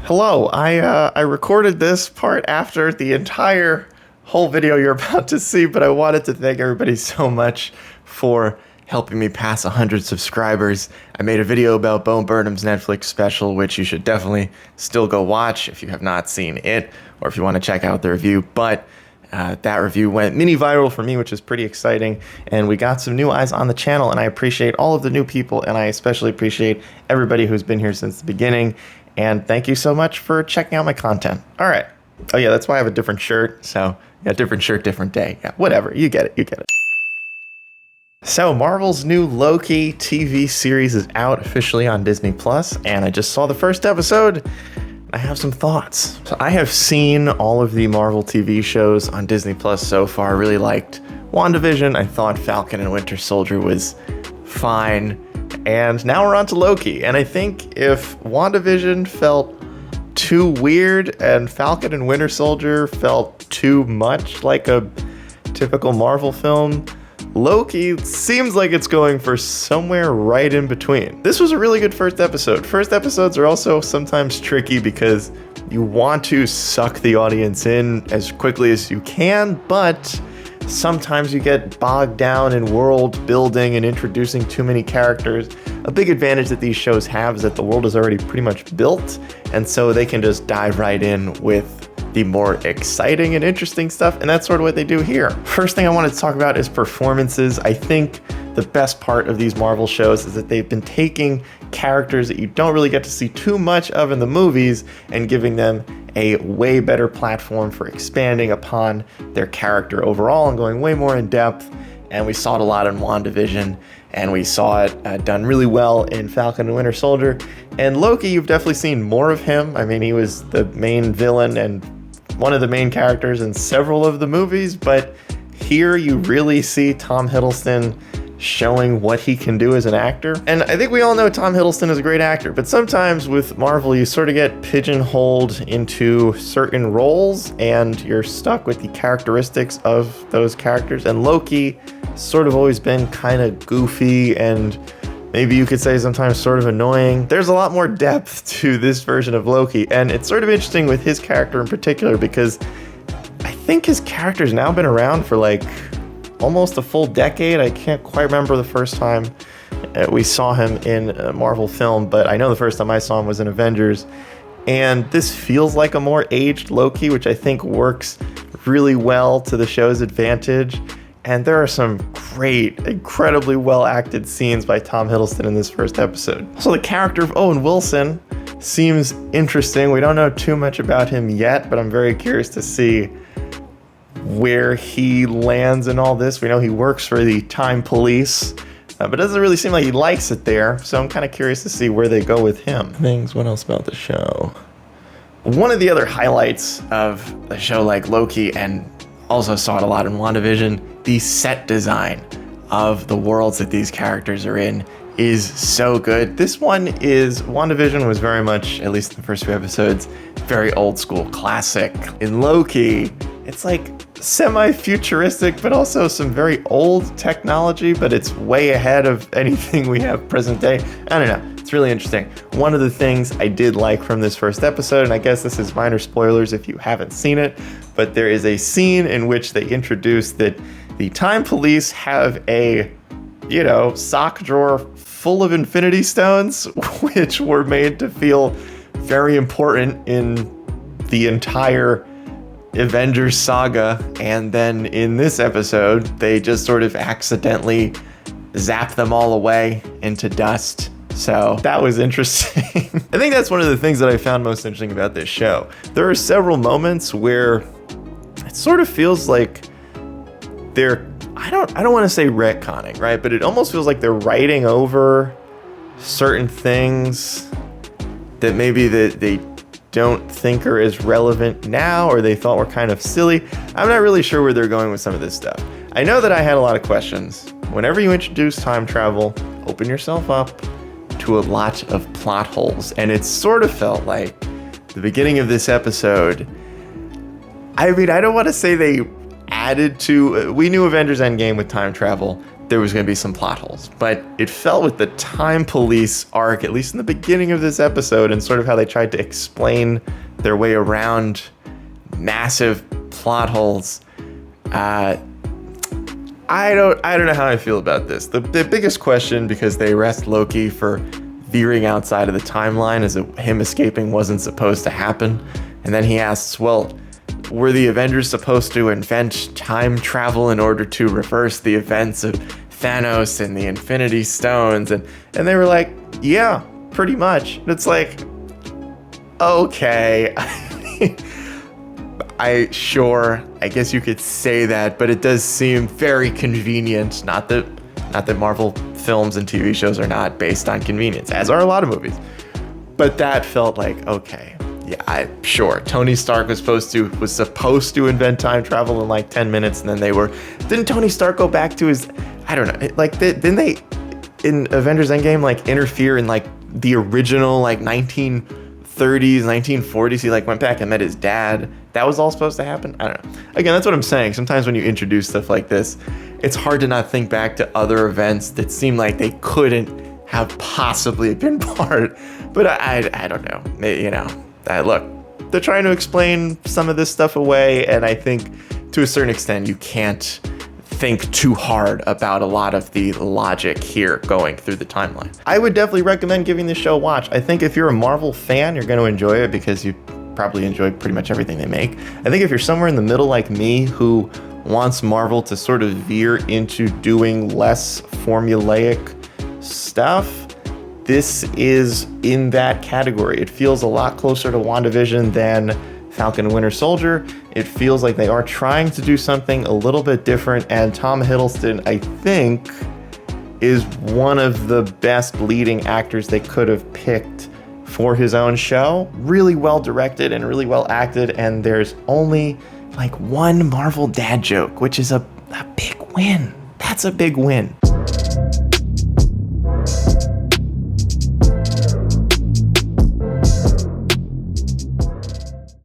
Hello, I recorded this part after the entire whole video you're about to see, but I wanted to thank everybody so much for helping me pass 100 subscribers. I made a video about Bo Burnham's Netflix special, which you should definitely still go watch if you have not seen it, or if you want to check out the review, but that review went mini viral for me, which is pretty exciting, and we got some new eyes on the channel, and I appreciate all of the new people, and I especially appreciate everybody who's been here since the beginning, and thank you so much for checking out my content. All right. Oh yeah, that's why I have a different shirt, so yeah, different shirt, different day. Yeah, whatever, you get it. So Marvel's new Loki TV series is out officially on Disney Plus, and I just saw the first episode. I have some thoughts. So I have seen all of the Marvel TV shows on Disney Plus so far. I really liked WandaVision. I thought Falcon and Winter Soldier was fine. And now we're on to Loki. And I think if WandaVision felt too weird and Falcon and Winter Soldier felt too much like a typical Marvel film, Loki seems like it's going for somewhere right in between. This was a really good first episode. First episodes are also sometimes tricky because you want to suck the audience in as quickly as you can, but sometimes you get bogged down in world building and introducing too many characters. A big advantage that these shows have is that the world is already pretty much built, and so they can just dive right in with the more exciting and interesting stuff, and that's sort of what they do here. First thing I wanted to talk about is performances. I think the best part of these Marvel shows is that they've been taking characters that you don't really get to see too much of in the movies and giving them a way better platform for expanding upon their character overall and going way more in depth. And we saw it a lot in WandaVision, and we saw it done really well in Falcon and Winter Soldier. And Loki, you've definitely seen more of him. I mean, he was the main villain and one of the main characters in several of the movies, but here you really see Tom Hiddleston showing what he can do as an actor. And I think we all know Tom Hiddleston is a great actor, but sometimes with Marvel, you sort of get pigeonholed into certain roles and you're stuck with the characteristics of those characters. And Loki sort of always been kind of goofy and maybe you could say sometimes sort of annoying. There's a lot more depth to this version of Loki, and it's sort of interesting with his character in particular because I think his character's now been around for like almost a full decade. I can't quite remember the first time we saw him in a Marvel film, but I know the first time I saw him was in Avengers, and this feels like a more aged Loki, which I think works really well to the show's advantage. And there are some great, incredibly well-acted scenes by Tom Hiddleston in this first episode. So the character of Owen Wilson seems interesting. We don't know too much about him yet, but I'm very curious to see where he lands in all this. We know he works for the Time Police, but it doesn't really seem like he likes it there. So I'm kind of curious to see where they go with him. What else about the show? One of the other highlights of a show like Loki, and also saw it a lot in WandaVision, the set design of the worlds that these characters are in is so good. This one is, WandaVision was very much, at least in the first few episodes, very old school, classic. In Loki, it's like semi-futuristic, but also some very old technology, but it's way ahead of anything we have present day. I don't know. It's really interesting. One of the things I did like from this first episode, and I guess this is minor spoilers if you haven't seen it, but there is a scene in which they introduce that the Time Police have a, sock drawer full of Infinity Stones, which were made to feel very important in the entire Avengers saga. And then in this episode, they just sort of accidentally zap them all away into dust. So that was interesting. I think that's one of the things that I found most interesting about this show. There are several moments where it sort of feels like they're, I don't want to say retconning, right? But it almost feels like they're writing over certain things that maybe they don't think are as relevant now, or they thought were kind of silly. I'm not really sure where they're going with some of this stuff. I know that I had a lot of questions. Whenever you introduce time travel, open yourself up to a lot of plot holes. And it sort of felt like the beginning of this episode, I mean, I don't want to say they added to, we knew Avengers Endgame with time travel, there was going to be some plot holes. But it felt with the time police arc, at least in the beginning of this episode, and sort of how they tried to explain their way around massive plot holes. I don't know how I feel about this. The biggest question, because they arrest Loki for veering outside of the timeline, is that him escaping wasn't supposed to happen. And then he asks, well, were the Avengers supposed to invent time travel in order to reverse the events of Thanos and the Infinity Stones? And they were like, yeah, pretty much. And it's like, okay. I guess you could say that, but it does seem very convenient. Not that Marvel films and TV shows are not based on convenience, as are a lot of movies. But that felt like, okay, yeah, sure. Tony Stark was supposed to invent time travel in like 10 minutes, and then didn't Tony Stark go back to his, I don't know, like, didn't they in Avengers Endgame like interfere in like the original like 1930s, 1940s? He like went back and met his dad. That was all supposed to happen? I don't know. Again, that's what I'm saying. Sometimes when you introduce stuff like this, it's hard to not think back to other events that seem like they couldn't have possibly been part. But I don't know. You know, look, they're trying to explain some of this stuff away, and I think to a certain extent you can't think too hard about a lot of the logic here going through the timeline. I would definitely recommend giving this show a watch. I think if you're a Marvel fan, you're going to enjoy it because you probably enjoy pretty much everything they make. I think if you're somewhere in the middle like me, who wants Marvel to sort of veer into doing less formulaic stuff, this is in that category. It feels a lot closer to WandaVision than Falcon and Winter Soldier. It feels like they are trying to do something a little bit different, and Tom Hiddleston, I think, is one of the best leading actors they could have picked for his own show. Really well directed and really well acted, and there's only like one Marvel dad joke, which is a big win. That's a big win.